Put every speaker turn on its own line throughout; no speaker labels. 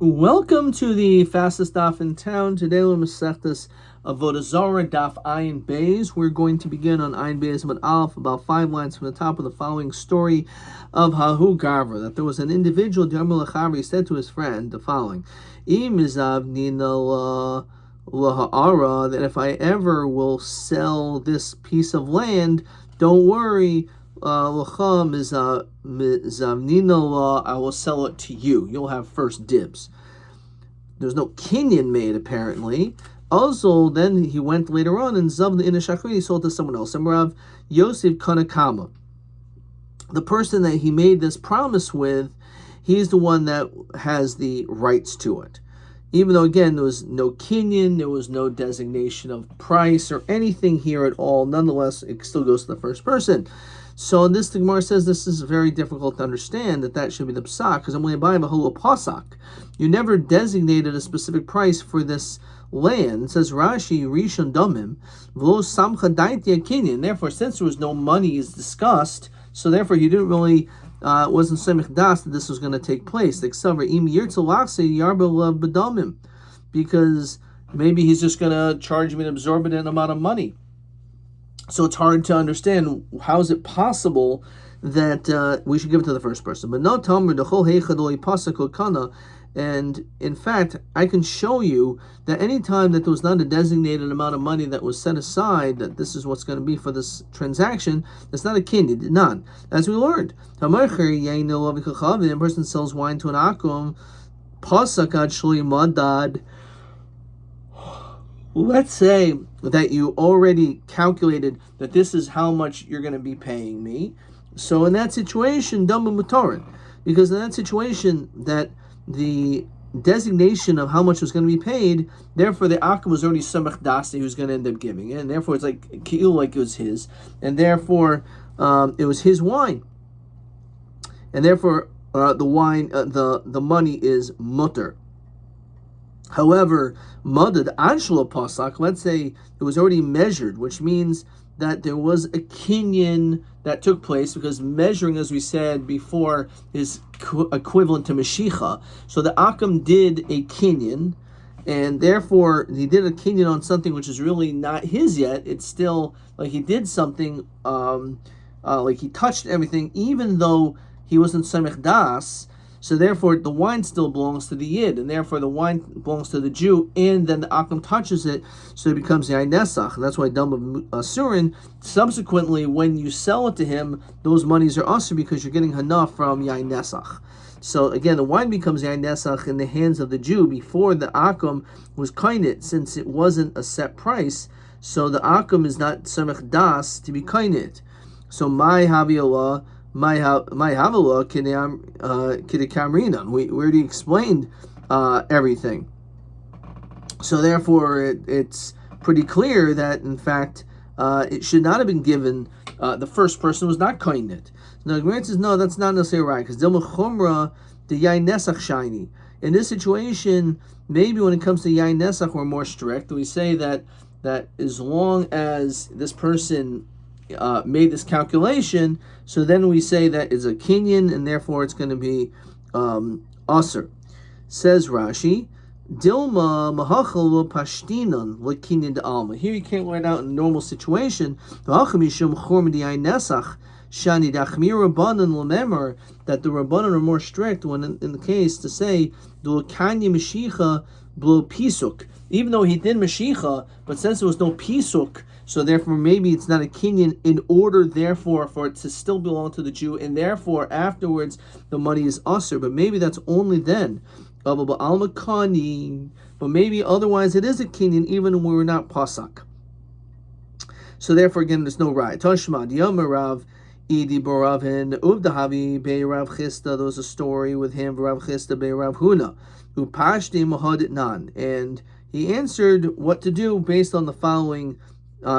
Welcome to the fastest daf in town. Today we're Masechtas Avodah Zarah daf Ayin Beis. We're going to begin on Ayin Beis Amud Aleph, about 5 lines from the top of the following story of Hahu Gavra, that there was an individual, he said to his friend the following: Im izav nina laha'ara, that if I ever will sell this piece of land, don't worry, I will sell it to you. You'll have first dibs. There's no kinyan made, apparently. Also, then he went later on and zav the inashakri, he sold to someone else. And Rav Yosef Kanakama, the person that he made this promise with, he's the one that has the rights to it. Even though, again, there was no kinyan, there was no designation of price or anything here at all, nonetheless, it still goes to the first person. So this, the Gemara says, this is very difficult to understand, that should be the psak, because I'm going to buy a hulu pasak. You never designated a specific price for this land. It says Rashi Rishon Domim V'lo Samcha Daiti Kinyan. Therefore, since there was no money is discussed, so therefore he didn't really wasn't semich das that this was going to take place. Because maybe he's just going to charge me an exorbitant amount of money. So it's hard to understand, how is it possible that we should give it to the first person. But no tamer the whole heichadoli pasako kana. And in fact, I can show you that any time that there was not a designated amount of money that was set aside, that this is what's going to be for this transaction, it's not a kinyan, none. As we learned, a person sells wine to an akum, pasakad shli madad. Let's say that you already calculated that this is how much you're going to be paying me. So in that situation, dama mutarin, because in that situation that the designation of how much was going to be paid, therefore the akum was already samach dasi who's going to end up giving it, and therefore it's like it was his, and therefore it was his wine, and therefore the wine, the money is mutter. However, madad anshlo pasak, let's say it was already measured, which means that there was a kinyan that took place, because measuring, as we said before, is equivalent to Mashicha. So the Akam did a kinyan, and therefore he did a kinyan on something which is really not his yet. It's still like he did something, like he touched everything, even though he wasn't Samech Das. So therefore, the wine still belongs to the Yid, and therefore the wine belongs to the Jew, and then the Akam touches it, so it becomes Yain Nesach, and that's why Dam Asurin, subsequently, when you sell it to him, those monies are Asur, because you're getting Hana from Yain Nesach. So again, the wine becomes Yain Nesach in the hands of the Jew, before the Akam was Kainit, since it wasn't a set price, so the Akam is not Samech Das to be Kainit. So my Havi Allah, my Havala Kidikamrinan. We already explained everything. So therefore, it's pretty clear that in fact it should not have been given. The first person was not coined it. Now the Gemara says no, that's not necessarily right, because Dilma Chumra the Yain Nesach shiny. In this situation, maybe when it comes to Yain Nesach, we're more strict. We say that as long as this person made this calculation, so then we say that it's a kinyan, and therefore it's going to be aser. Says Rashi, Dilma mahachal pashtinan lekinyan de alma. Here you can't write out in a normal situation. Shani dachmir rabbanan lememor, that the rabbanan are more strict when in the case to say do kanya mashicha blo pisuk, even though he did mashicha, but since there was no pisuk, so therefore maybe it's not a kinyan, in order therefore for it to still belong to the Jew, and therefore afterwards the money is usher. But maybe that's only then. But maybe otherwise it is a kinyan, even when we're not pasak. So therefore again there's no right. Tashma Yomi Rav Idi Boravin Uvdahavi Be Rav Chista. There was a story with him, Rav Chista Be Rav Huna, Upashdi Mahadit Nan, and he answered what to do based on the following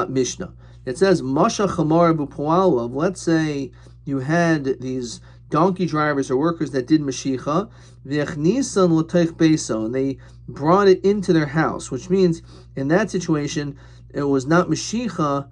Mishnah. It says, Masha Chamar Bupualav. Let's say you had these donkey drivers or workers that did Mashicha, V'echnisan L'teich Beso, and they brought it into their house, which means in that situation it was not Mashicha.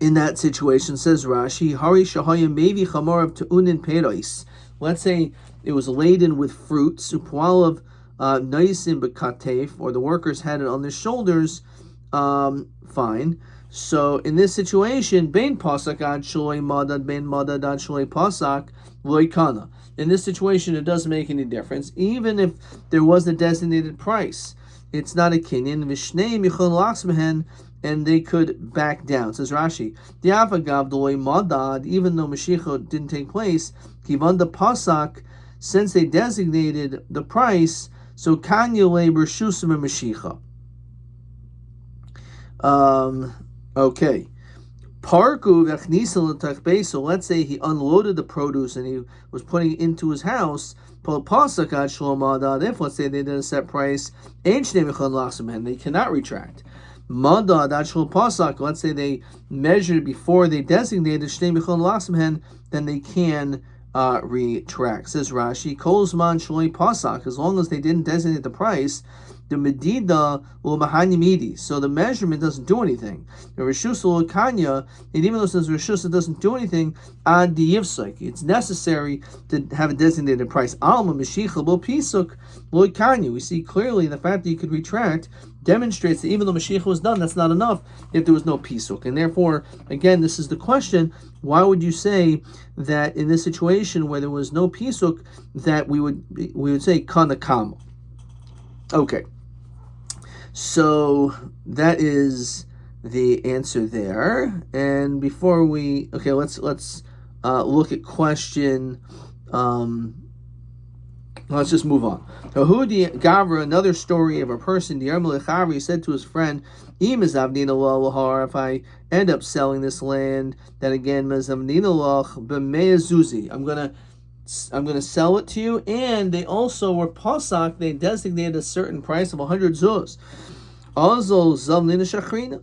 In that situation, says Rashi, Hari Shahaya Mevi Chamar of Tu'unin Perais. Let's say it was laden with fruit, supwalav noisim b'katef, or the workers had it on their shoulders. Fine. So in this situation, bein pasak ad shaloi madad, bein madad ad shaloi pasak loikana. In this situation, it doesn't make any difference, even if there was a designated price. It's not a kinyan. V'shneim yichol laksmehen, and they could back down. Says Rashi, the avagav doloi madad, even though Mashiach didn't take place, kivan the pasak, since they designated the price, so kanya labor shusam and Mashiach. Okay. Parku v'chnisa l'tachbei. So let's say he unloaded the produce and he was putting it into his house. Pasak ad shalom madad. If let's say they did a set price, ein shnei mechon lachsem, they cannot retract. Madad ad shalom pasak. Let's say they measured before they designated shnei mechon lachsem, then they can retract. Says Rashi, kolzman shaloi pasak. As long as they didn't designate the price, the medida will mahanyimidi. So the measurement doesn't do anything. The reshus will kanya, and even though it says reshus, it doesn't do anything. Ad diyivsik. It's necessary to have a designated price. Alma mishicha lo pisuk lo kanya. We see clearly the fact that you could retract demonstrates that even though Mashiach was done, that's not enough if there was no pisuk. And therefore, again, this is the question: why would you say that in this situation where there was no pisuk that we would say kanakam? Okay. So that is the answer there. And before we let's look at question. Let's just move on. Tahudi Gavra, another story of a person. He said to his friend, if I end up selling this land, then again, I'm gonna sell it to you. And they also were pasak, they designated a certain price of 100 zuz.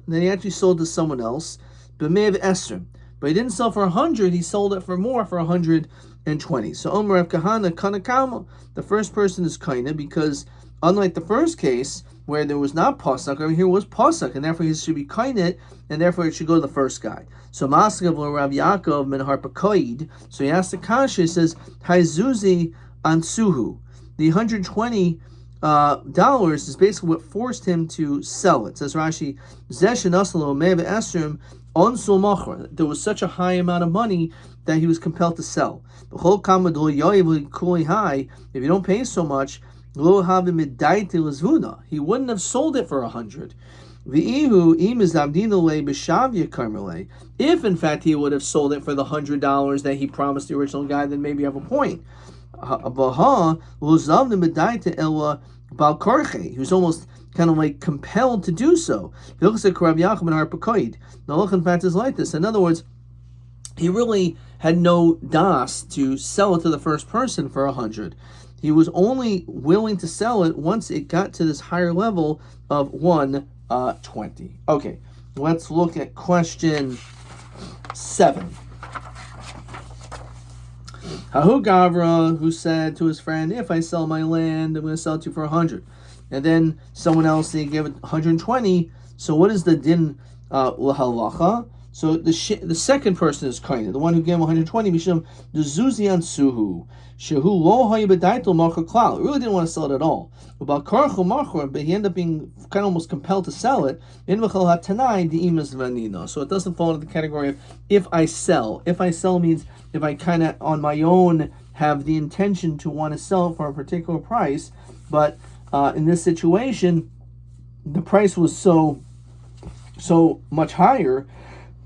Then he actually sold to someone else, but he didn't sell for 100, he sold it for more, for 120. So Omer Rav Kahana Kanakama, the first person is kaina, because unlike the first case where there was not pasak, over here was pasak, and therefore he should be kainit, and therefore it should go to the first guy. So Maskav Rav Yaakov min harpakoid. So he asked the kasha, he says, Haizuzi ansuhu. The $120 is basically what forced him to sell it. Says Rashi, Zeshin Asalo Mev Esrim Onsul Machar. There was such a high amount of money that he was compelled to sell. If you don't pay so much, he wouldn't have sold it for 100. If in fact he would have sold it for the $100 that he promised the original guy, then maybe you have a point. He was almost kind of like compelled to do so. Now look, in fact, is like this. In other words, he really had no das to sell it to the first person for 100. He was only willing to sell it once it got to this higher level of 120. Okay, let's look at question 7. Hahu Gavra, who said to his friend, if I sell my land, I'm going to sell it to you for 100. And then someone else, they gave it 120. So what is the din lahalacha? So the second person is kind of the one who gave him 120. Mishum the zuzian suhu shehu lo hayibedaitel marcher klal. Really didn't want to sell it at all. But he ended up being kind of almost compelled to sell it. In v'chal hatanai di'imas vanino. So it doesn't fall into the category of if I sell. If I sell means if I kind of on my own have the intention to want to sell it for a particular price, but in this situation, the price was so much higher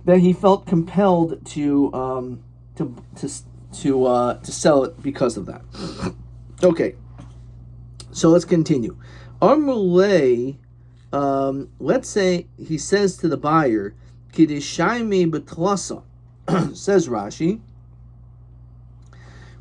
that he felt compelled to sell it because of that. Okay, so let's continue. Amrulay, let's say he says to the buyer, "Kidishayme betlasa," says Rashi.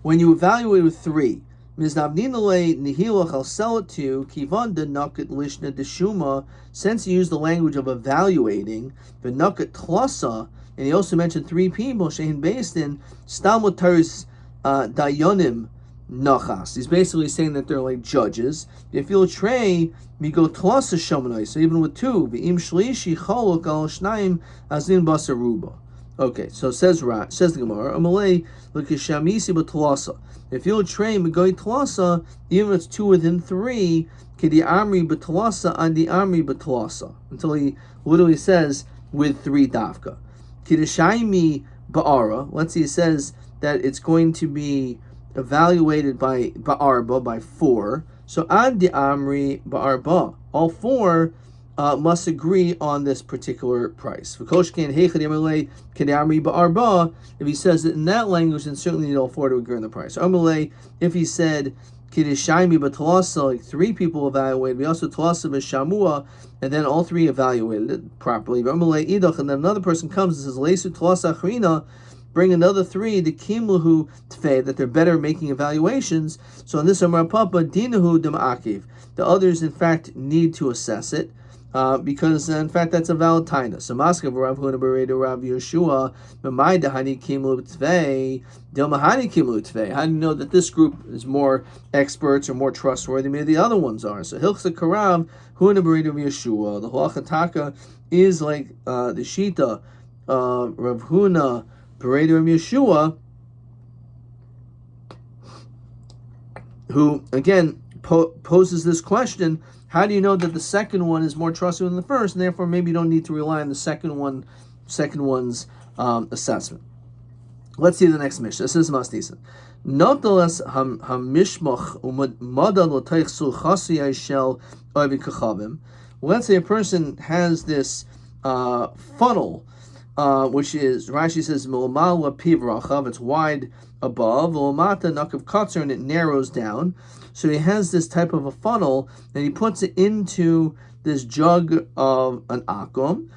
When you evaluate with 3, Miznabninale nihilach, I'll sell it to you, Kivan de nakat lishna deshuma, since he used the language of evaluating, the nakat tlasa, and he also mentioned 3 people, Shehin Beistin, Stamotars Dayonim Nachas. He's basically saying that they're like judges. If you'll tray, Migo tlasa shamanai, so even with 2, V'im shlishi cholok al shnaim azin basaruba. Okay, so says the Gemara, Amalei l'kishamisi b'tlasa. If you'll train b'goy tlasa, even if it's 2 within 3, kedi amri b'tlasa andi amri b'tlasa, until he literally says with 3 dafka. Kidishaimi ba'ara. Let's see, it says that it's going to be evaluated by ba'arba, by 4. So andi amri ba'arba. All 4 must agree on this particular price. If he says it in that language, then certainly you need all 4 to agree on the price. If he said like 3 people evaluated, we also talasa b'shamua, and then all 3 evaluated it properly. And then another person comes and says leisu talasa achrina, bring another 3 to kimlahu tfei, that they're better making evaluations. So in this Amar Papa dinahu dem'akiv, the others in fact need to assess it. Because in fact that's a valid taina. So Maskav Rav Huna Bereda Rav Yeshua B'mai Dahani Kimlu Tvei Delmahani Kimlu Tvei. How do you know that this group is more experts or more trustworthy than the other ones are? So Hilchsa Karav Huna Bereda Rav Yeshua. The Halachataka is like the Shita Rav Huna Bereda Rav Yeshua, who again poses this question. How do you know that the second one is more trustworthy than the first, and therefore maybe you don't need to rely on the second one's assessment? Let's see the next Mishnah. This is Mastisa. Notalas hamishmach umada l'teichsul chasiyai shel oivi kachavim. Let's say a person has this funnel, which is, Rashi says, milmal lapiv rachav, it's wide above, l'mata nakav katzer, and it narrows down. So he has this type of a funnel, and he puts it into this jug of an akum.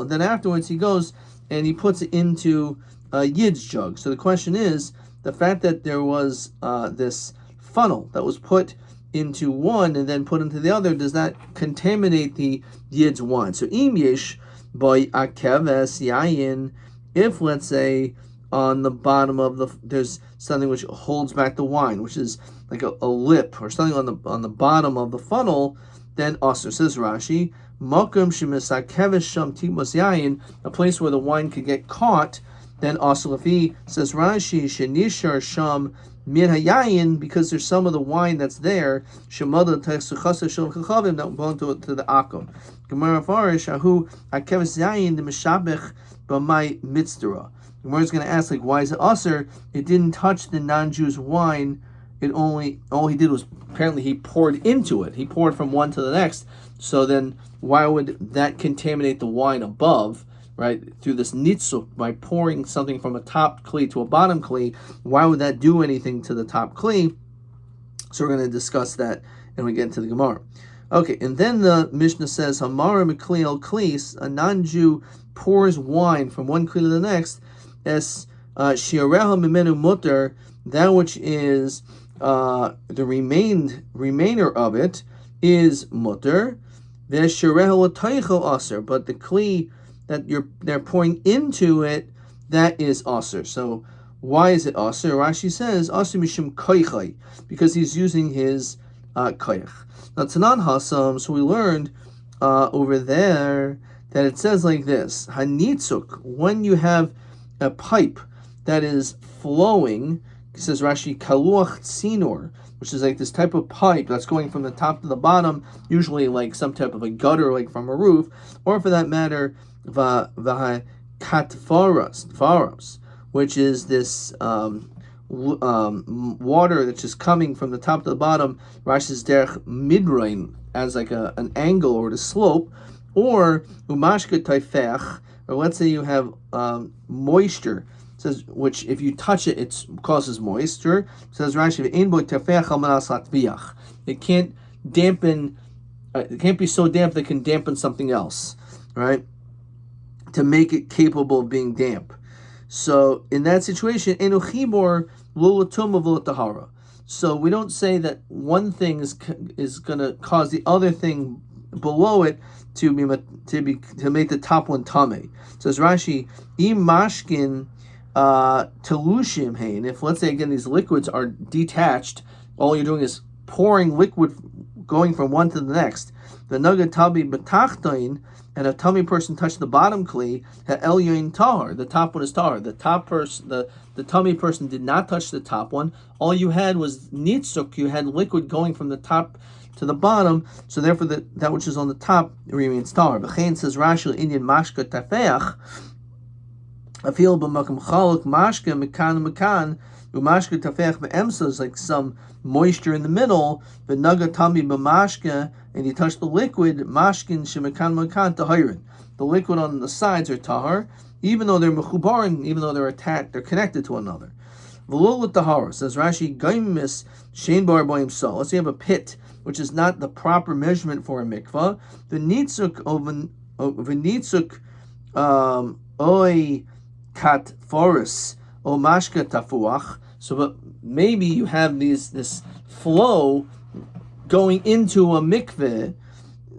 And then afterwards he goes and he puts it into a yid's jug. So the question is, the fact that there was this funnel that was put into one and then put into the other, does that contaminate the yid's wine? So im yesh by akeves yayin, if let's say on the bottom of there's something which holds back the wine, which is like a lip or something on the bottom of the funnel, then also says Rashi, makom shemisakeves sham timos yayin, a place where the wine could get caught. Then also Lafi says Rashi, shenishar sham min hayayin, because there's some of the wine that's there, shemada tesuchasa shel chachavim, that belong to the akum. Gemara farish ahu akeves yayin the mishabech b'may mitzdara. Gemara is going to ask, like, why is it usher? It didn't touch the non-Jew's wine. It all he did was, apparently he poured into it. He poured from one to the next. So then why would that contaminate the wine above, right? Through this nitzuk, by pouring something from a top kli to a bottom kli, why would that do anything to the top kli? So we're going to discuss that when we get into the Gemara. Okay, and then the Mishnah says, Hamara mikli el klis, a non-Jew pours wine from one kli to the next, as shiareha mimenu mutter, that which is the remainder of it is mutter, v'shiareha l'taycho aser, but the kli that they're pouring into it, that is aser. So why is it aser? Rashi says aser mishum koichai, because he's using his koich. Now Tanan Hasam, so we learned over there that it says like this: hanitzuk, when you have a pipe that is flowing, it says Rashi, kaluach tzinor, which is like this type of pipe that's going from the top to the bottom, usually like some type of a gutter, like from a roof, or for that matter, katfaros, which is this water that's just coming from the top to the bottom. Rashi's derech midrain, as like an angle or the slope, or umashka taifech, or let's say you have moisture, says, which if you touch it, it causes moisture. Says Rashi, it can't dampen. It can't be so damp that it can dampen something else, right? To make it capable of being damp. So in that situation, enuchibor lulatum of lulatahara. So we don't say that one thing is going to cause the other thing below it to make the top one tame. Says Rashi, im mashkin telushim hein. If let's say again these liquids are detached, all you're doing is pouring liquid going from one to the next. The nugget tabi betachtoin, and a tummy person touched the bottom kli, ha'elyoin tahar. The top one is tahar. The tummy person did not touch the top one. All you had was nitzuk. You had liquid going from the top to the bottom. So therefore, that which is on the top remains tahar. B'chein says Rashi Indian mashka tafeach. Afil b'makam chaluk mashka mekan umashka tafeach be'emsa is like some moisture in the middle. The naga tami b'mashka, and you touch the liquid mashkin shemekan mekan tahirin. The liquid on the sides are tahar, even though they're mechubarin, even though they're attached, they're connected to one another. V'lo tahara says Rashi gaimis shein bar boim so. Let's say you have a pit which is not the proper measurement for a mikvah. The nitzuk oi kat forest o mashka tafuach. So, but maybe you have this flow going into a mikveh,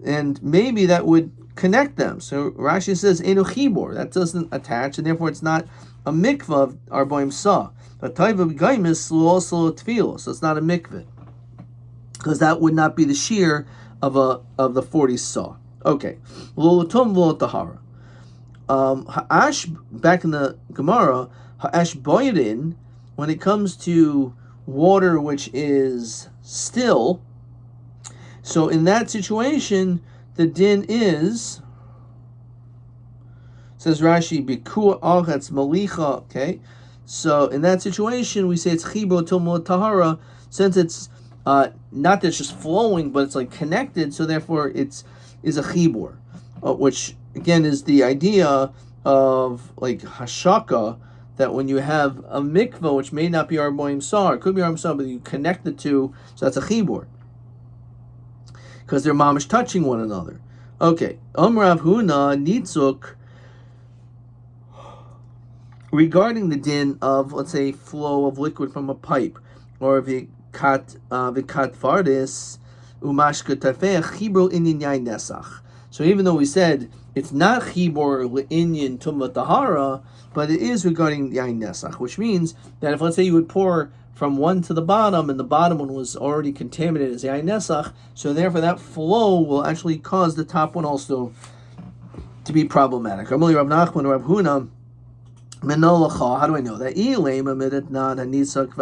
and maybe that would connect them. So Rashi says enu chibor, that doesn't attach, and therefore it's not a mikveh of arboim sa. But taiva gaimis also tefillah, so it's not a mikveh, because that would not be the shear of the 40 saw. Okay, l'olatum v'lotahara. Ha'ash, back in the Gemara, ha'ash boyrin, when it comes to water which is still, so in that situation, the din is, says Rashi, biku achatz malicha. Okay, so in that situation, we say it's chibro tumul tahara, since it's not that it's just flowing, but it's like connected, so therefore it's a chibur, which again is the idea of like hashaka, that when you have a mikvah, which may not be arboim sar, it could be arboim sar, but you connect the two, so that's a chibur, because they're mamish touching one another. Okay, Rav Huna nitzuk, regarding the din of, let's say, flow of liquid from a pipe, or vikat fardis umashka tafeh chibro inyan yain nesach. So even though we said it's not chibor le'inyan tumah tahara, but it is regarding yain nesach, which means that if, let's say, you would pour from one to the bottom, and the bottom one was already contaminated as yain nesach, so therefore that flow will actually cause the top one also to be problematic. Rav Nachman, Rav Huna, menolacha. How do I know that? Ilema midet nan hanitzak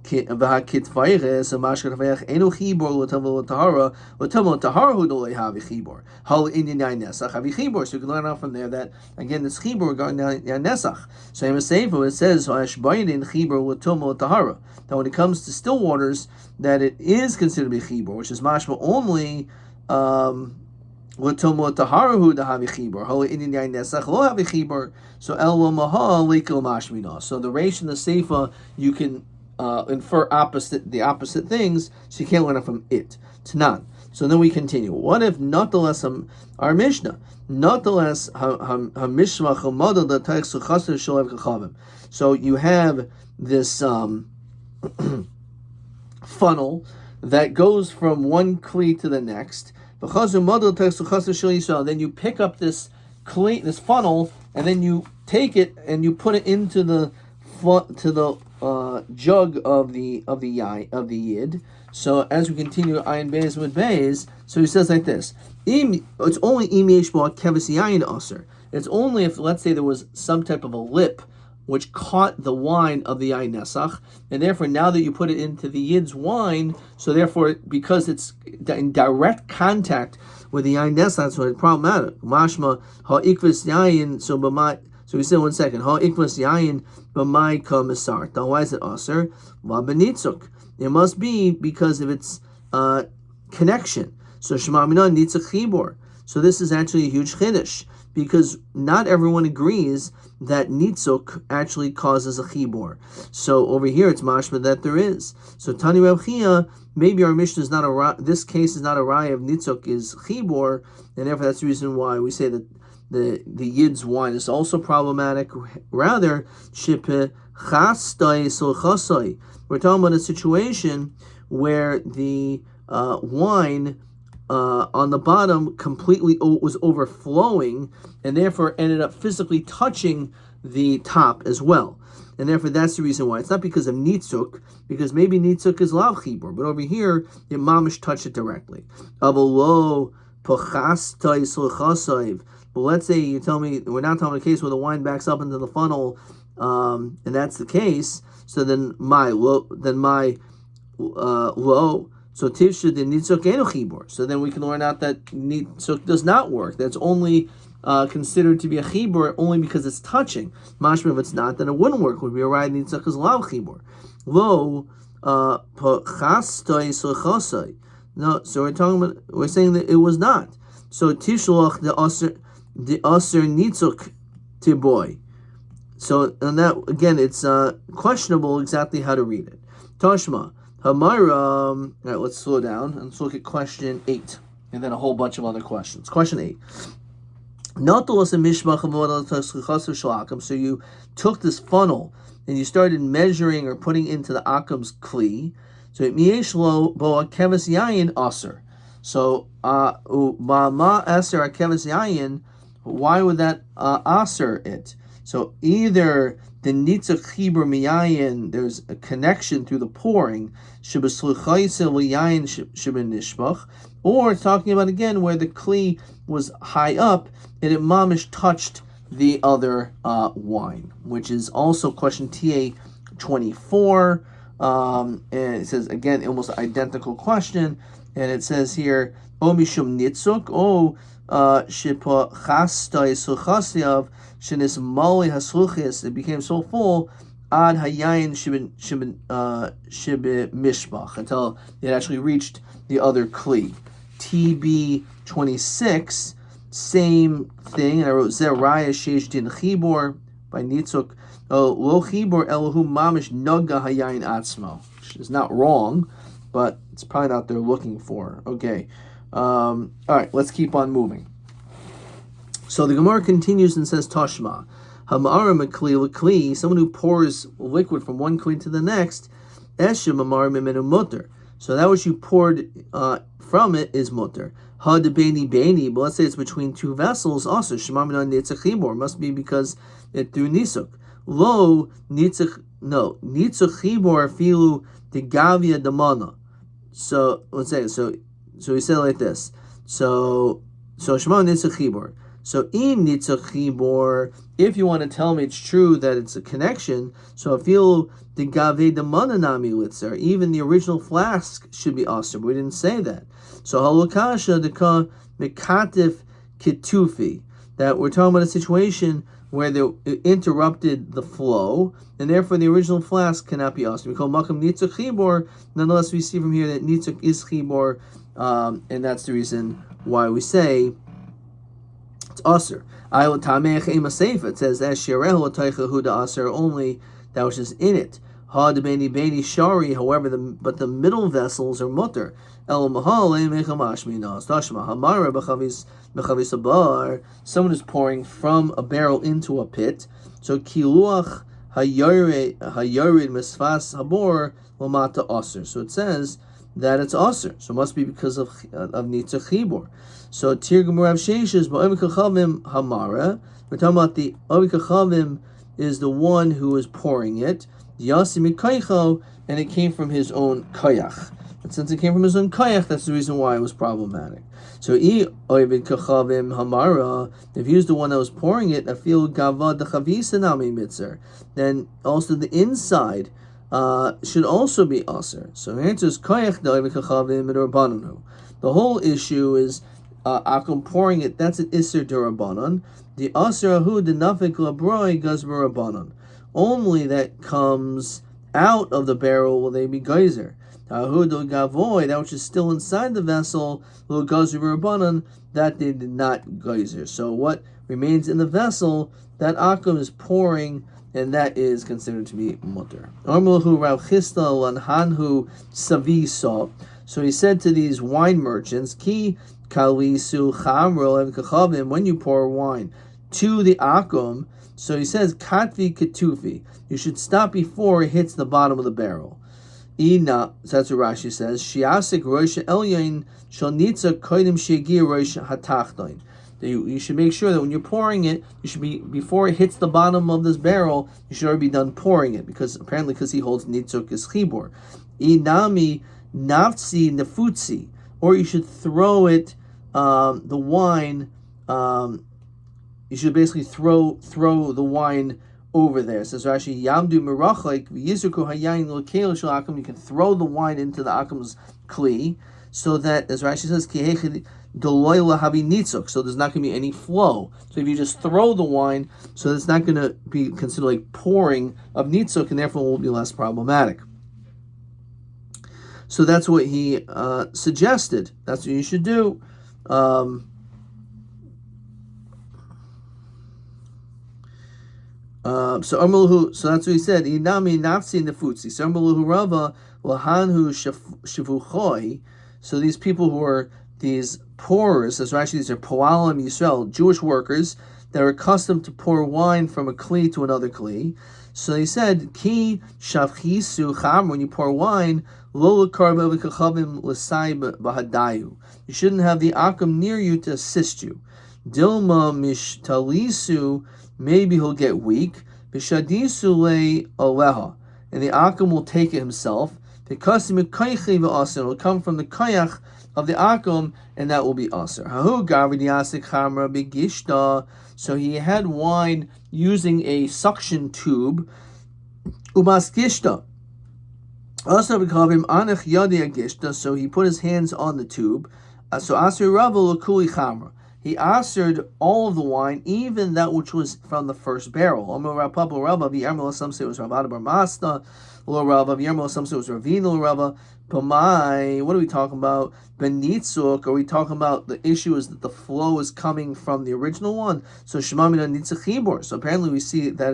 v'hakitvaires amashkat v'ech enu chibor l'tamol tahara hu dolei havi chibor hal inyan yain nesach havi chibor. So you can learn out from there that again this chibor regarding yain nesach. So in the Sefer it says ha'eshbayin chibor l'tamol tahara, that when it comes to still waters that it is considered to be chibor, which is mashma only l'tamol tahara hu dahavi chibor hal inyan yain nesach lo havi chibor. So el maha lekel mashmina. So the reish and the Sefer you can infer the opposite things, so you can't learn it from it. Tanan. So then we continue. What if not the less our Mishnah, not the less hamishmach hamada the text chaser shalev kachavim. So you have this funnel that goes from one kli to the next. Then you pick up this kli, this funnel, and then you take it and you put it into the jug of the yid. So as we continue ayin beis with beis, so he says like this: it's only im yesh bo keves yayin aser. It's only if, let's say, there was some type of a lip which caught the wine of the yayin nesach, and therefore now that you put it into the yid's wine, so therefore because it's in direct contact with the yayin nesach, that's why it's problematic. Mashma ha ikves yayin so b'mai. So we said 1 second. Ha ikvas yayin b'mai komisar. Now why is it aser? Ma benitzuk. It must be because of its connection. So shema minan nitzuk chibor. So this is actually a huge chiddush, because not everyone agrees that nitzuk actually causes a chibor. So over here it's mashma that there is. So Tani Rav Chia, maybe our Mishnah is not this case is not a raya of nitzuk is chibor, and therefore that's the reason why we say that the yid's wine is also problematic. Rather, shipe chastai solchasai. We're talking about a situation where the wine on the bottom completely was overflowing, and therefore ended up physically touching the top as well. And therefore, that's the reason why. It's not because of nitzuk, because maybe nitzuk is lav chibur, but over here, the mamish touched it directly. But let's say you tell me, we're not talking about a case where the wine backs up into the funnel, and that's the case, so then low. So tivshu the nitzuk eno chibur. So then we can learn out that nitzuk does not work. That's only considered to be a chibur only because it's touching. Mashma, if it's not, then it wouldn't work. It would be a right nitzuk as lav chibur. Lo chastoi sulchosai. No, so we're saying that it was not. So tishloch the aser nitzuk tiboy. So and that again, it's questionable exactly how to read it. Tashma. Hamara, all right, let's slow down and let's look at question 8, and then a whole bunch of other questions. Question 8. So you took this funnel and you started measuring or putting into the akam's kli. So it mieshlo bo keves yayin aser. So ma aser keves yayin. Why would that aser it? So either the nitzach chibur miyayin, there's a connection through the pouring, or it's talking about again where the kli was high up and it mamish touched the other wine, which is also question TA 24. And it says again almost identical question, and it says here o mishum nitzuk o shipa chastai suchasiav shenis mali hasluchis, it became so full ad hayayin shibin mishbach, until it actually reached the other kli. TB 26, same thing, and I wrote Zarah sheish din chibor by nitzuk lo chibor elohu mamish noga hayayin atzmo, which is not wrong, but it's probably not what they're looking for. Okay, all right, let's keep on moving. So the Gemara continues and says, Tashma, Hamara Makli Lakli, someone who pours liquid from one kli to the next, Eshim Amar Mimenu Mutter. So that which you poured from it is mutter. Ha de beni beni, but let's say it's between two vessels, also Shemamina Nitzach Chibor, must be because it through Nisuk. Lo Nitzach Chibor Filu de Gavia Damana. So let's say so we say it like this. So Shema Nitzach Chibor. So in nitzach chibor, if you want to tell me it's true that it's a connection, so I feel the gave the mananami litzer, even the original flask should be aser, but we didn't say that. So halukasha the ka mekatif kitufi, that we're talking about a situation where it interrupted the flow, and therefore the original flask cannot be aser. We call makam nitzach chibor. Nonetheless, we see from here that nitzach is chibor, and that's the reason why we say it's aser. It says aser only that which is in it. Ha de beni beni shari. However, but the middle vessels are mutter. Someone is pouring from a barrel into a pit. So kiluach hayorid misfas habor lamata aser. So it says that it's aser. So it must be because of nitzach chibor. So Tirgum Rav Sheshes, Ba'ovi Kachavim Hamara. We're talking about the Ovi Kachavim is the one who is pouring it. Yasi Mikaycho, and it came from his own kayach. And since it came from his own kayach, that's the reason why it was problematic. So Ovi Kachavim Hamara, if he was the one that was pouring it, I feel Gavad the Chavisanami Mitzer, then also the inside should also be aser. So the answer is kayach the Ovi Kachavim and Rabbananu. The whole issue is akum pouring it, that's an iser derabanan. The aser ahu the nafik labroi gazber rabbanan. Only that comes out of the barrel will they be geyser. Ahu do gavoy, that which is still inside the vessel, will gazber rabbanan, that they did not geyser. So what remains in the vessel, that akum is pouring, and that is considered to be mutter. Armalahu Rav Chisda lanhanhu saviso. So he said to these wine merchants, Ki kalisu chamro evkachavim, when you pour wine to the akum, so he says, Katvi ketufi, you should stop before it hits the bottom of the barrel. Ina, so that's what Rashi says, Shiasik rosh elyain shal nitza koidim shegi rosh hatachdoin. You should make sure that when you're pouring it, you should be, before it hits the bottom of this barrel, you should already be done pouring it, because he holds nitzuk is chibur. Inami nafsi nefutzi, or you should throw it, the wine. You should basically throw the wine over there. It says Rashi, Yamdu Mirachlik Yizuku Hayayin L'Keil Shel Akum. You can throw the wine into the Akum's kli, so that, as Rashi says, Kihechid Deloy Lahavi Nitzuk, so there's not going to be any flow. So if you just throw the wine, so it's not going to be considered like pouring of Nitzuk, and therefore will be less problematic. So that's what he suggested. That's what you should do. So that's what he said. Inami nafsi nefutzi. So Amaluhu Rava lahanhu shavuchoi. So these people who are these pourers, as Rashi, these are poalim Yisrael, Jewish workers that are accustomed to pour wine from a kli to another kli. So he said, Ki shavchisu cham, when you pour wine, lo lekarba v'kachavim l'sai b'hadayu. You shouldn't have the akum near you to assist you. Dilma mishtalisu, maybe he'll get weak. B'shadisu le aleha, and the akum will take it himself. Because it will come from the kayach of the akum, and that will be aser. Hahu gavidi asik chamra begishta. So he had wine using a suction tube. Ubas gishta. Also him anach yadi agishta. So he put his hands on the tube. So aser rava l'kuli chamra. He asered all of the wine, even that which was from the first barrel. Some say it was Rabbi bar Masta, some say it was Ravina Rava. Pamai, what are we talking about? Benitzuk, are we talking about the issue is that the flow is coming from the original one? So Shemamina Nitzachibor. So apparently we see that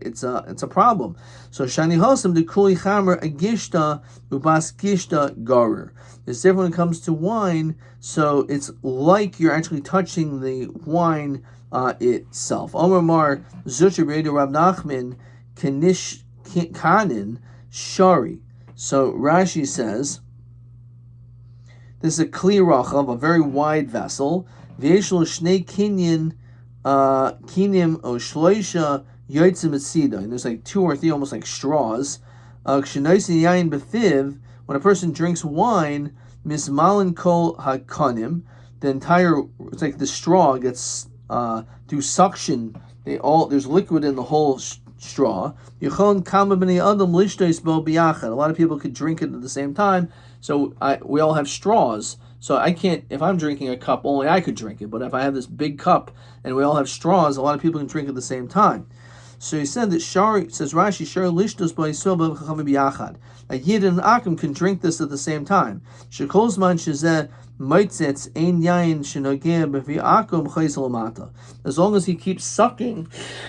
it's a problem. So Shani Hosam de Kuli Chamer Agishta Ubas Gishta Garer. It's different when it comes to wine, so it's like you're actually touching the wine itself. Omar Mar Zucher B'Edu Rab Nachman Kanish Kanin Shari. So Rashi says this is a kli rachav, a very wide vessel. V'yeshlo shnei kinyan kinim o shloisha yotzim etzida, and there's like 2 or 3 almost like straws. K'shenoisi yayin b'fiv, when a person drinks wine, mismalin kol hakanim, the entire, it's like the straw gets through suction. There's liquid in the whole straw. A lot of people could drink it at the same time. So we all have straws. So I can't, if I'm drinking a cup, only I could drink it. But if I have this big cup and we all have straws, a lot of people can drink at the same time. So he said that Shari, says Rashi, Shar lishtos b'yisrael b'chachavim b'yachad. A Yid and an Akum can drink this at the same time. Shekolzman shezeh moitzetz ein yain shenogeh b'vi Akum chayzel mata. As long as he keeps sucking,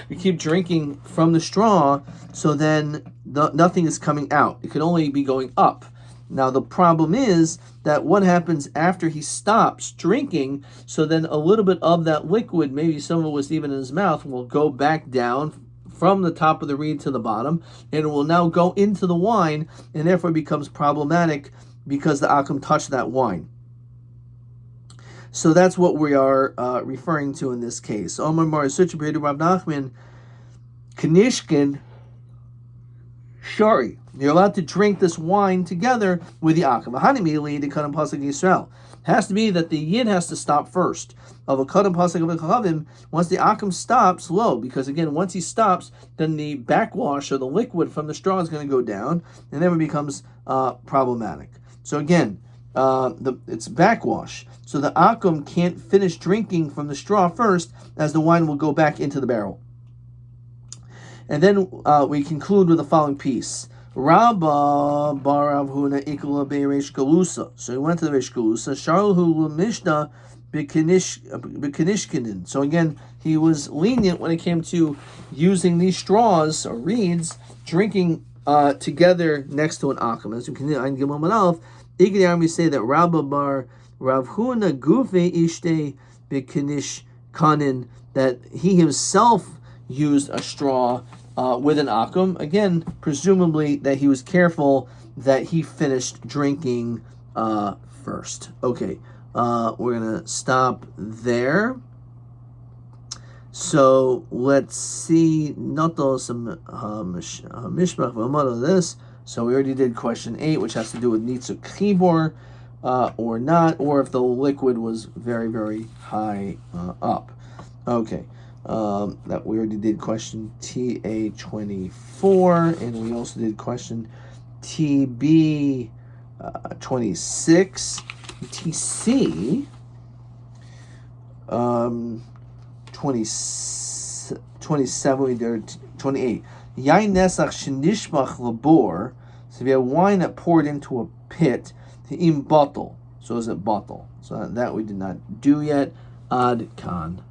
you keep drinking from the straw, so then nothing is coming out. It can only be going up. Now the problem is that what happens after he stops drinking, so then a little bit of that liquid, maybe some of it was even in his mouth, will go back down from the top of the reed to the bottom, and it will now go into the wine, and therefore becomes problematic because the akum touched that wine. So that's what we are referring to in this case. Omar Mar Suchibredu Rav Nachman Kanishkin Shari. You're allowed to drink this wine together with the akum. Immediately, the kadam pasuk Yisrael has to be that the yid has to stop first. Of a kadam pasuk of chavim, once the akum stops, low, because again, once he stops, then the backwash or the liquid from the straw is going to go down, and then it becomes problematic. So again, it's backwash. So the akum can't finish drinking from the straw first, as the wine will go back into the barrel. And then we conclude with the following piece. Rabba bar Avhuna ikula be'reish galusa. So he went to the reish galusa. Sharhu l'mishna b'kanishkinin. So again, he was lenient when it came to using these straws or reeds, drinking together next to an akum. As we continue, I give him an alf. We say that Rabba bar Ravhuna gufe ishte b'kanishkanin, that he himself used a straw with an akum, again, presumably that he was careful that he finished drinking first. Okay, we're going to stop there. So let's see. Notos mishmach v'amad this. So we already did question 8, which has to do with nitzuk chibor, or not, or if the liquid was very, very high up. Okay, that we already did question TA24, and we also did question TB26, TC 27, we did 28. Yain nesach shenishmach labor. So if you have wine that poured into a pit, im bottle. So is it bottle? So that we did not do yet. Ad kan.